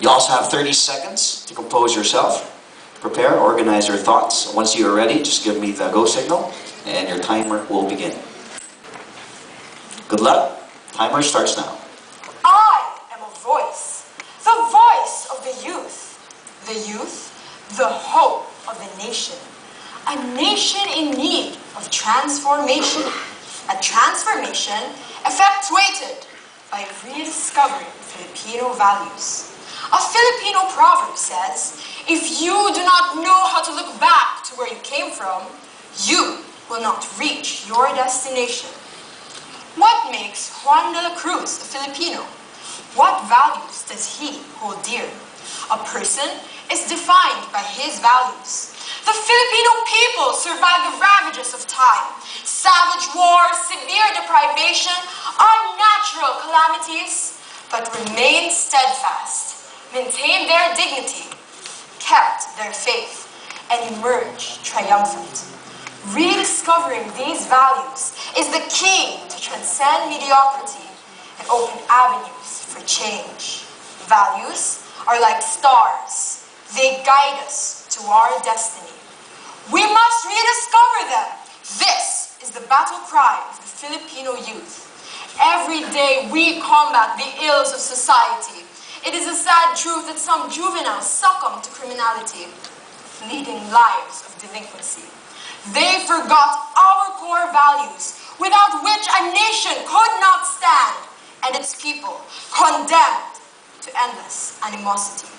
You also have 30 seconds to compose yourself. Prepare, organize your thoughts. Once you are ready, just give me the go signal and your timer will begin. Good luck. Timer starts now. I am a voice, the voice of the youth. The youth, the hope of the nation. A nation in need of transformation. A transformation effectuated by rediscovering Filipino values. A Filipino proverb says, if you do not know how to look back to where you came from, you will not reach your destination. What makes Juan de la Cruz a Filipino? What values does he hold dear? A person is defined by his values. The Filipino people survived the ravages of time. Savage war, severe deprivation, unnatural calamities, but remained steadfast, maintained their dignity, kept their faith, and emerged triumphant. Rediscovering these values is the key to transcend mediocrity and open avenues for change. Values are like stars. They guide us to our destiny. We must rediscover them. This is the battle cry of the Filipino youth. Every day we combat the ills of society. It is a sad truth that some juveniles succumb to criminality, leading lives of delinquency. They forgot our core values, without which a nation could not stand, and its people condemned to endless animosity.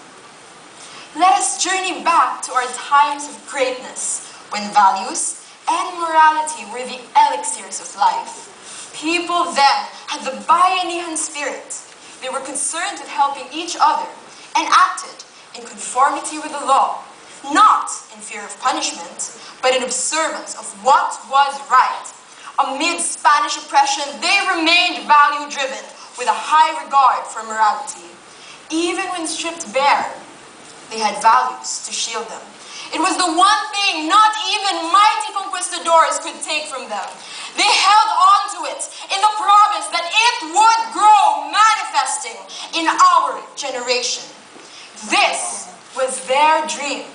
Let us journey back to our times of greatness, when values and morality were the elixirs of life. People then had the bayanihan spirit. They were concerned with helping each other and acted in conformity with the law, not in fear of punishment, but in observance of what was right. Amid Spanish oppression, they remained value-driven with a high regard for morality. Even when stripped bare, they had values to shield them. It was the one thing not even mighty conquistadors could take from them. They held on to it in the promise that it would grow, manifesting in our generation. This was their dream,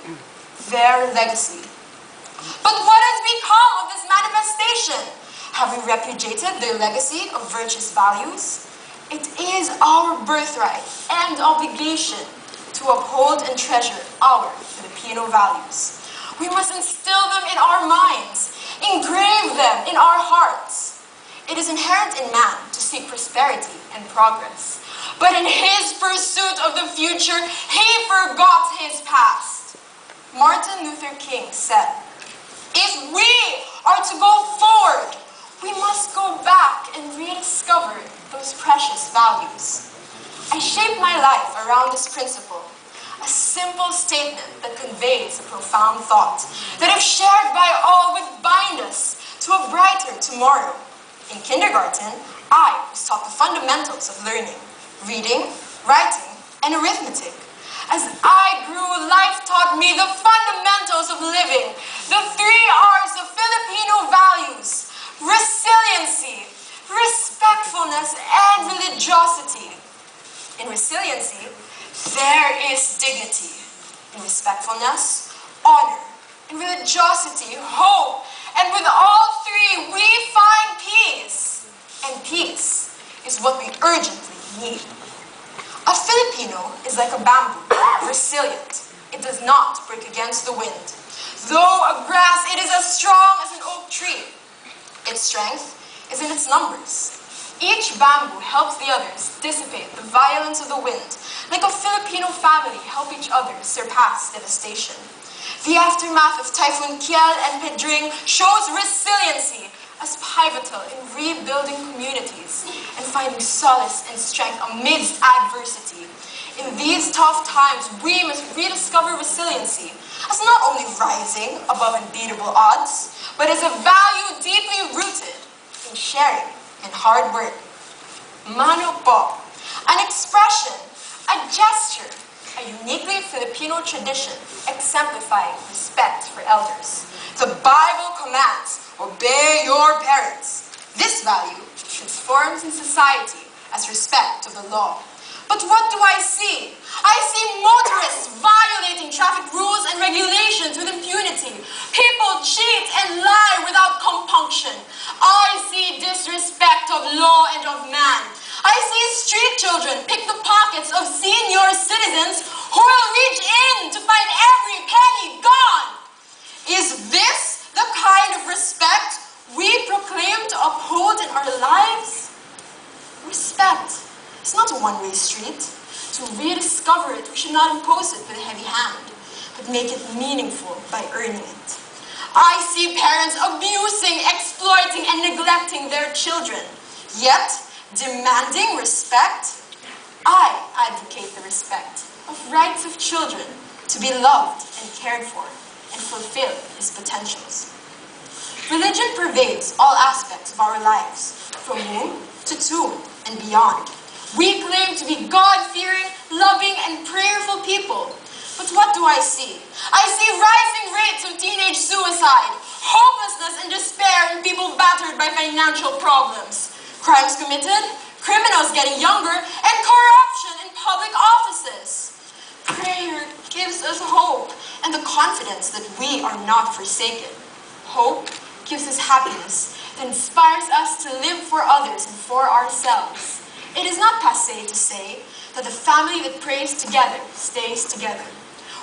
their legacy. But what has become of this manifestation? Have we repudiated their legacy of virtuous values? It is our birthright and obligation to uphold and treasure our Filipino values. We must instill them in our minds, engrave them in our hearts. It is inherent in man to seek prosperity and progress. But in his pursuit of the future, he forgot his past. Martin Luther King said, if we are to go forward, we must go back and rediscover those precious values. I shaped my life around this principle, a simple statement that conveys a profound thought, that if shared by all would bind us to a brighter tomorrow. In kindergarten, I was taught the fundamentals of learning, reading, writing, and arithmetic. As I grew, life taught me the fundamentals of living, the 3 R's of Filipino values: resiliency, respectfulness, and religiosity. In resiliency, there is dignity. In respectfulness, honor. In religiosity, hope. And with all 3, we find peace. And peace is what we urgently need. A Filipino is like a bamboo, resilient. It does not break against the wind. Though a grass, it is as strong as an oak tree. Its strength is in its numbers. Each bamboo helps the others dissipate the violence of the wind, like a Filipino family help each other surpass devastation. The aftermath of Typhoon Kiel and Pedring shows resiliency as pivotal in rebuilding communities and finding solace and strength amidst adversity. In these tough times, we must rediscover resiliency as not only rising above unbeatable odds, but as a value deeply rooted in sharing and hard work. Mano po, an expression, a gesture, a uniquely Filipino tradition exemplifying respect for elders. The Bible commands, obey your parents. This value transforms in society as respect of the law. But what do I see? I see motorists violating traffic rules and regulations with impunity. People cheat and lie without compunction. I see disrespect of law and of man. I see street children pick the pockets of senior citizens who will reach in to find every penny gone. Is this the kind of respect we proclaim to uphold in our lives? Respect is not a one-way street. To rediscover it, we should not impose it with a heavy hand, but make it meaningful by earning it. I see parents abusing, exploiting, and neglecting their children, yet demanding respect. I advocate the respect of rights of children to be loved and cared for and fulfill its potentials. Religion pervades all aspects of our lives, from womb to tomb and beyond. We claim to be God-fearing, loving, and prayerful people. But what do I see? I see rising rates of teenage suicide, hopelessness and despair in people battered by financial problems, crimes committed, criminals getting younger, and corruption in public offices. Prayer gives us hope and the confidence that we are not forsaken. Hope gives us happiness that inspires us to live for others and for ourselves. It is not passé to say that the family that prays together stays together.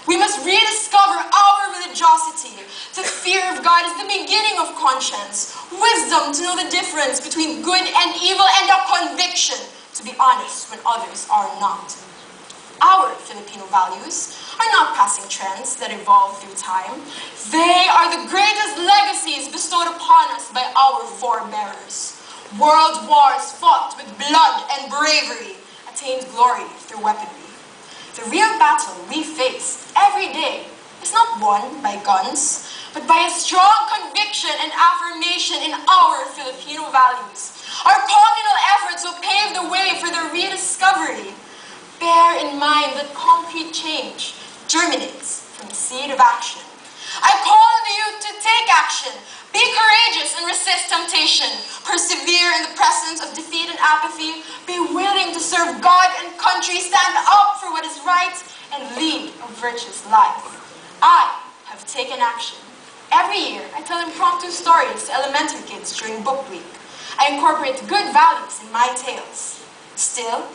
We must rediscover our religiosity. The fear of God is the beginning of conscience, wisdom to know the difference between good and evil, and a conviction to be honest when others are not. Our Filipino values are not passing trends that evolve through time. They are the greatest legacies bestowed upon us by our forebearers. World wars fought with blood and bravery attained glory through weaponry. The real battle we face every day is not won by guns, but by a strong conviction and affirmation in our Filipino values. Our communal efforts will pave the way for the rediscovery. Bear in mind that concrete change germinates from the seed of action. I call on the youth to take action, be courageous and resist temptation, persevere in the presence of defeat and apathy, be willing to serve God and country, stand up for what is right, and lead a virtuous life. I have taken action. Every year, I tell impromptu stories to elementary kids during book week. I incorporate good values in my tales. Still,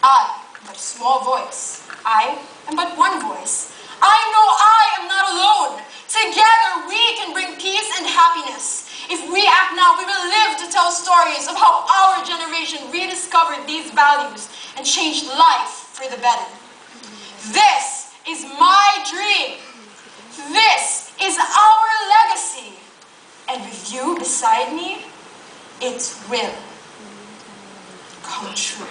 I am but a small voice. I am but one voice. I know I am not alone. Together we can bring peace and happiness. If we act now, we will live to tell stories of how our generation rediscovered these values and changed life for the better. This is my dream. This is our legacy. And with you beside me, it will come true.